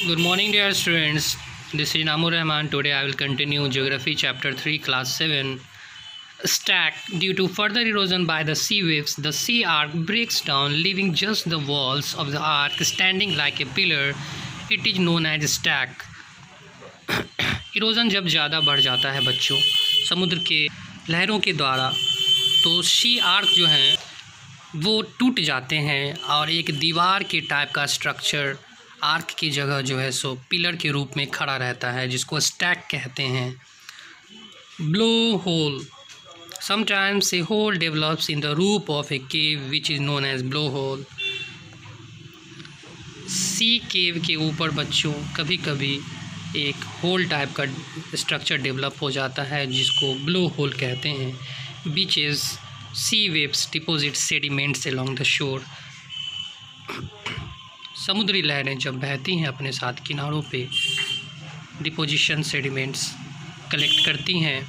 Good morning, dear students. This is Namur Rahman. Today I will continue Geography Chapter 3, Class 7. Stack. Due to further erosion by the sea waves, the sea arc breaks down, leaving just the walls of the arc standing like a pillar. It is known as stack. Erosion जब ज़्यादा बढ़ जाता है बच्चों समुद्र के लहरों के द्वारा, तो सी आर्क जो हैं वो टूट जाते हैं और एक दीवार के टाइप का स्ट्रक्चर आर्क की जगह जो है सो पिलर के रूप में खड़ा रहता है, जिसको स्टैक कहते हैं। Blow hole. Sometimes a hole develops in the रूप of a cave which is known as blow hole. Sea cave के ऊपर बच्चों कभी कभी एक होल टाइप का स्ट्रक्चर डेवलप हो जाता है, जिसको ब्लो होल कहते हैं. Beaches. Sea waves deposit sediments along the shore. समुद्री लहरें जब बहती हैं अपने साथ किनारों पे डिपोजिशन सेडिमेंट्स कलेक्ट करती हैं,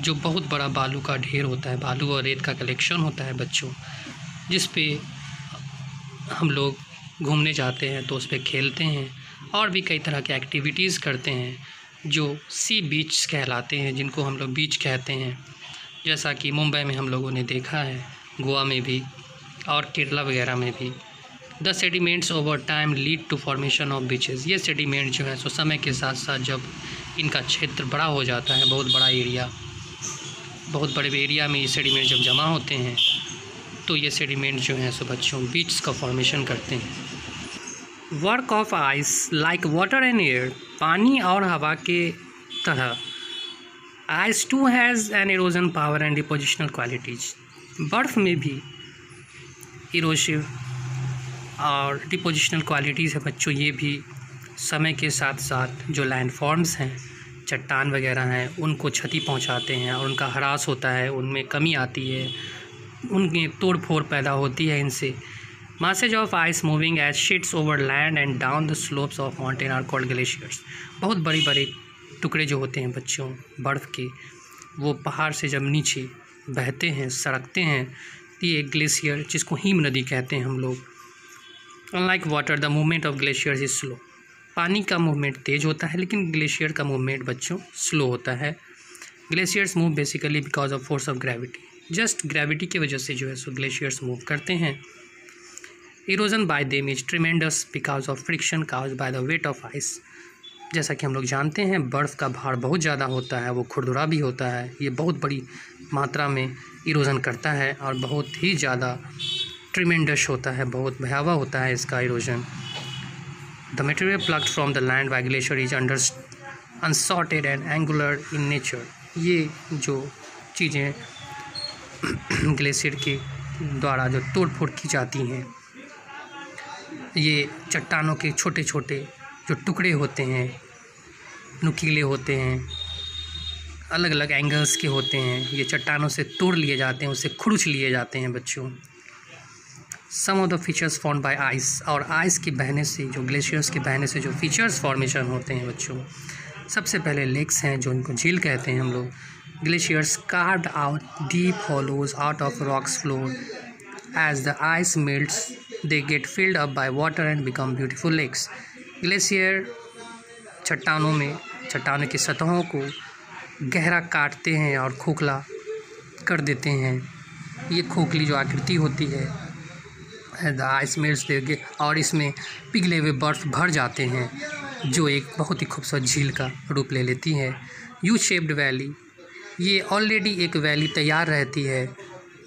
जो बहुत बड़ा बालू का ढेर होता है, बालू और रेत का कलेक्शन होता है बच्चों, जिस पे हम लोग घूमने जाते हैं तो उस पे खेलते हैं और भी कई तरह के एक्टिविटीज़ करते हैं जो सी बीच कहलाते हैं, जिनको हम लोग बीच कहते हैं। जैसा कि मुंबई में हम लोगों ने देखा है, गोवा में भी और केरला वगैरह में भी। The sediments over time lead to formation of beaches. ये सेडिमेंट जो है सो समय के साथ साथ जब इनका क्षेत्र बड़ा हो जाता है, बहुत बड़े एरिया में ये सेडिमेंट जब जमा होते हैं तो ये सेडिमेंट जो है सो बच्चों बीच का फॉर्मेशन करते हैं. Work of ice. Like water and air. पानी और हवा के तरह ice too has an erosion power and depositional qualities. बर्फ़ में भी इरोसिव और डिपोजिशनल क्वालिटीज़ है बच्चों. ये भी समय के साथ साथ जो लैंडफॉर्म्स हैं, चट्टान वगैरह हैं, उनको क्षति पहुंचाते हैं और उनका ह्रास होता है, उनमें कमी आती है, उनमें तोड़ फोड़ पैदा होती है इनसे. Masses of ice moving as sheets over land and down the slopes of mountain are called glaciers. बहुत बड़े टुकड़े जो होते हैं बच्चों बर्फ़ के, वो पहाड़ से जब नीचे बहते हैं, सड़कते हैं, तो ये ग्लेशियर, जिसको हिम नदी कहते हैं हम लोग. Unlike water the movement of glaciers is slow. पानी का मूवमेंट तेज़ होता है, लेकिन ग्लेशियर का मूवमेंट बच्चों स्लो होता है. Glaciers move basically because of force of gravity. Just gravity की वजह से जो है सो ग्लेशियर्स मूव करते हैं. Erosion bye them is tremendous because of friction caused by the weight of ice. जैसा कि हम लोग जानते हैं, बर्फ़ का भार बहुत ज़्यादा होता है, वो खुरदुरा भी होता है. ये बहुत बड़ी मात्रा में इरोजन करता है और बहुत ही ज़्यादा ट्रिमेंडस होता है, बहुत भयावह होता है इसका erosion. The material plugged from the land by glacier is unsorted and angular in nature. ये जो चीज़ें ग्लेशियर के द्वारा जो तोड़ फोड़ की जाती हैं, ये चट्टानों के छोटे छोटे जो टुकड़े होते हैं, नुकीले होते हैं, अलग अलग एंगल्स के होते हैं, ये चट्टानों से तोड़ लिए जाते हैं, उससे खुरच लिए जाते हैं बच्चों. Some of the features formed by ice. और आइस के बहने से, जो ग्लेशियर्स के बहने से जो फीचर्स फॉर्मेशन होते हैं बच्चों, सबसे पहले लेक्स हैं, जो इनको झील कहते हैं हम लोग. Glaciers carved out deep hollows out of rocks floor. As the ice melts they get filled up by water and become beautiful lakes. Glacier चट्टानों की सतहों को गहरा काटते हैं और खोखला कर देते हैं. ये खोखली जो आकृति होती है, द आइस मेल्ट्स देंगे और इसमें पिघले हुए बर्फ़ भर जाते हैं, जो एक बहुत ही खूबसूरत झील का रूप ले लेती है. U shaped valley. ये ऑलरेडी एक वैली तैयार रहती है,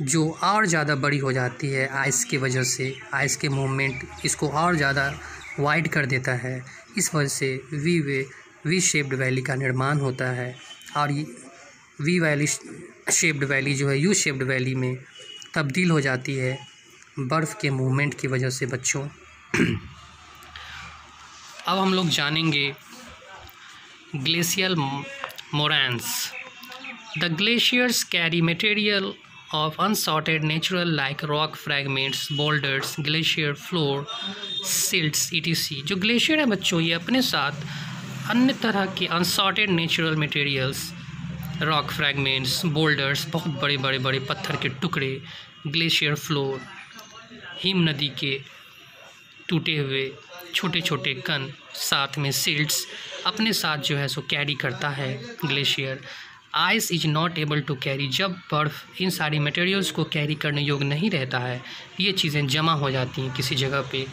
जो और ज़्यादा बड़ी हो जाती है आइस की वजह से. आइस के मूवमेंट इसको और ज़्यादा वाइड कर देता है. इस वजह से वी शेप्ड वैली का निर्माण होता है. और ये वी शेप्ड वैली जो है यू शेप्ड वैली में तब्दील हो जाती है बर्फ़ के मूवमेंट की वजह से बच्चों. अब हम लोग जानेंगे glacial moraines. The glaciers carry material of unsorted natural like rock fragments, boulders, glacier floor, silts etc. जो ग्लेशियर है बच्चों, ये अपने साथ अन्य तरह के unsorted natural materials, rock fragments, boulders, बहुत बड़े पत्थर के टुकड़े, ग्लेशियर फ्लोर, हिम नदी के टूटे हुए छोटे छोटे कण साथ में सिल्ट्स अपने साथ जो है सो कैरी करता है glacier. Ice is not able to carry, जब बर्फ़ इन सारी मटेरियल्स को कैरी करने योग्य नहीं रहता है, ये चीज़ें जमा हो जाती हैं किसी जगह पे,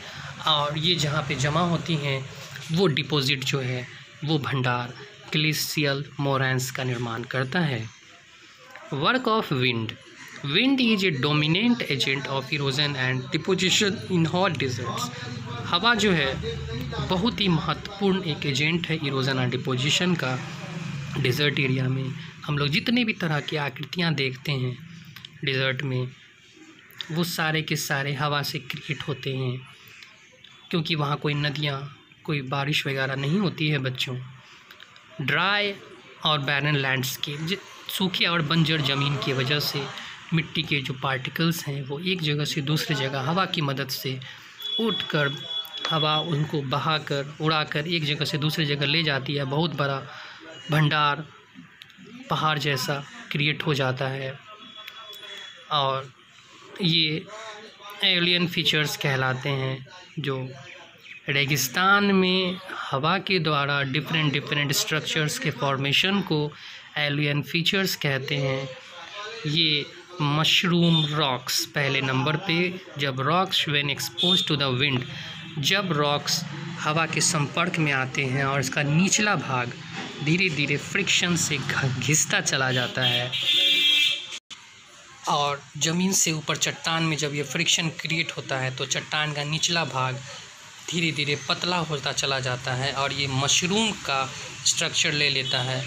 और ये जहाँ पे जमा होती हैं वो डिपॉजिट जो है वो भंडार ग्लेशियल मोरैंस का निर्माण करता है। Work of wind. Wind is a dominant agent of erosion and deposition in hot deserts. हवा जो है बहुत ही महत्वपूर्ण एक एजेंट है इरोजन और डिपोजिशन का। डिज़र्ट एरिया में हम लोग जितने भी तरह की आकृतियाँ देखते हैं डिज़र्ट में, वो सारे के सारे हवा से क्रिएट होते हैं, क्योंकि वहाँ कोई नदियाँ, कोई बारिश वगैरह नहीं होती है बच्चों। ड्राई और बैरन लैंडस्केप, सूखे और बंजर ज़मीन की वजह से मिट्टी के जो पार्टिकल्स हैं वो एक जगह से दूसरी जगह हवा की मदद से उठकर, हवा उनको बहाकर उड़ाकर एक जगह से दूसरी जगह ले जाती है। बहुत बड़ा भंडार पहाड़ जैसा क्रिएट हो जाता है, और ये एलियन फीचर्स कहलाते हैं, जो रेगिस्तान में हवा के द्वारा डिफरेंट स्ट्रक्चर्स के फॉर्मेशन को एलियन फीचर्स कहते हैं। ये मशरूम रॉक्स पहले नंबर पे, जब rocks when exposed to the wind, जब रॉक्स हवा के संपर्क में आते हैं और इसका निचला भाग धीरे धीरे फ्रिक्शन से घिसता चला जाता है, और ज़मीन से ऊपर चट्टान में जब ये फ्रिक्शन क्रिएट होता है तो चट्टान का निचला भाग धीरे धीरे पतला होता चला जाता है और ये मशरूम का स्ट्रक्चर ले लेता है।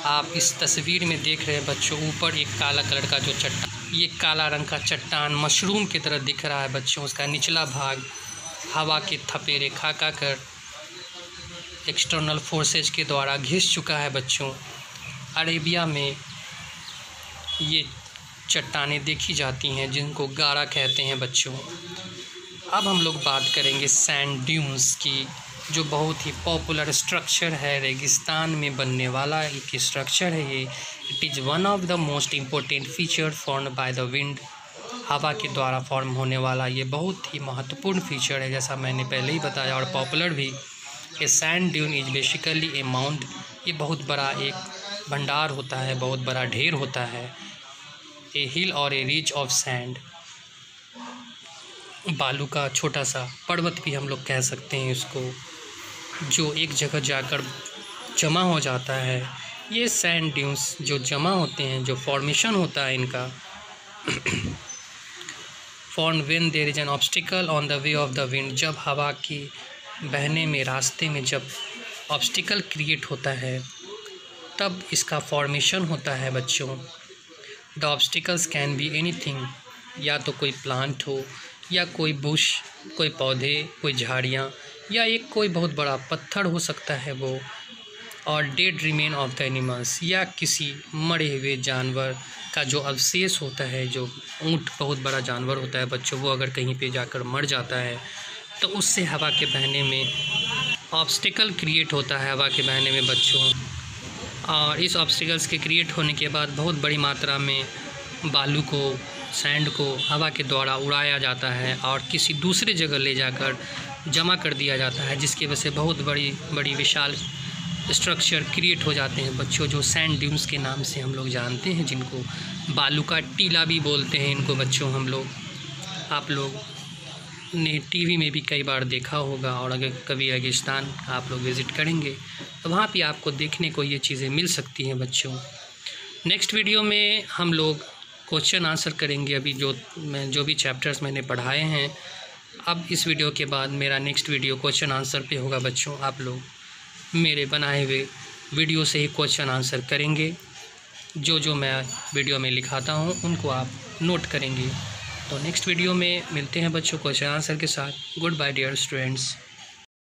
आप इस तस्वीर में देख रहे हैं बच्चों, ऊपर एक काला कलर का जो चट्टान, ये काला रंग का चट्टान मशरूम की तरह दिख रहा है बच्चों। उसका निचला भाग हवा के थपेरे खा कर एक्सटर्नल फोर्सेज के द्वारा घिस चुका है बच्चों। अरेबिया में ये चट्टानें देखी जाती हैं जिनको गारा कहते हैं बच्चों। अब हम लोग बात करेंगे सैंड ड्यून्स की, जो बहुत ही पॉपुलर स्ट्रक्चर है, रेगिस्तान में बनने वाला एक स्ट्रक्चर है ये। It is one of the most important feature formed by the wind. हवा के द्वारा फॉर्म होने वाला ये बहुत ही महत्वपूर्ण फीचर है, जैसा मैंने पहले ही बताया, और पॉपुलर भी। A sand dune is basically a mount, ये बहुत बड़ा एक भंडार होता है, बहुत बड़ा ढेर होता है। ए हिल और ए रिज ऑफ सैंड, बालू का छोटा सा पर्वत भी हम लोग कह सकते हैं इसको, जो एक जगह जाकर जमा हो जाता है। ये सैंड ड्यून्स जो जमा होते हैं, जो फॉर्मेशन होता है इनका, form when there is an obstacle on the way of the wind, जब हवा की बहने में रास्ते में जब ऑब्स्टिकल क्रिएट होता है तब इसका फॉर्मेशन होता है बच्चों। The obstacles can be anything, या तो कोई प्लांट हो, या कोई बुश, कोई पौधे, कोई झाड़ियाँ, या एक कोई बहुत बड़ा पत्थर हो सकता है वो, और dead remain of the animals, या किसी मरे हुए जानवर का जो अवशेष होता है। जो ऊँट बहुत बड़ा जानवर होता है बच्चों, वो अगर कहीं पे जाकर मर जाता है तो उससे हवा के बहने में ऑब्स्टिकल क्रिएट होता है हवा के बहने में बच्चों। और इस ऑब्स्टिकल्स के क्रिएट होने के बाद बहुत बड़ी मात्रा में बालू को, सैंड को हवा के द्वारा उड़ाया जाता है और किसी दूसरे जगह ले जाकर जमा कर दिया जाता है, जिसकी वजह से बहुत बड़ी विशाल स्ट्रक्चर क्रिएट हो जाते हैं बच्चों, जो सैंड ड्यून्स के नाम से हम लोग जानते हैं, जिनको बालू का टीला भी बोलते हैं इनको बच्चों हम लोग। आप लोग ने टीवी में भी कई बार देखा होगा, और अगर कभी रेगिस्तान आप लोग विज़िट करेंगे तो वहाँ पे आपको देखने को ये चीज़ें मिल सकती हैं बच्चों। नेक्स्ट वीडियो में हम लोग क्वेश्चन आंसर करेंगे। अभी जो भी चैप्टर्स मैंने पढ़ाए हैं, अब इस वीडियो के बाद मेरा नेक्स्ट वीडियो क्वेश्चन आंसर पे होगा बच्चों। आप लोग मेरे बनाए हुए वीडियो से ही क्वेश्चन आंसर करेंगे। जो मैं वीडियो में लिखाता हूँ उनको आप नोट करेंगे। तो नेक्स्ट वीडियो में मिलते हैं बच्चों क्वेश्चन आंसर के साथ। Goodbye dear students.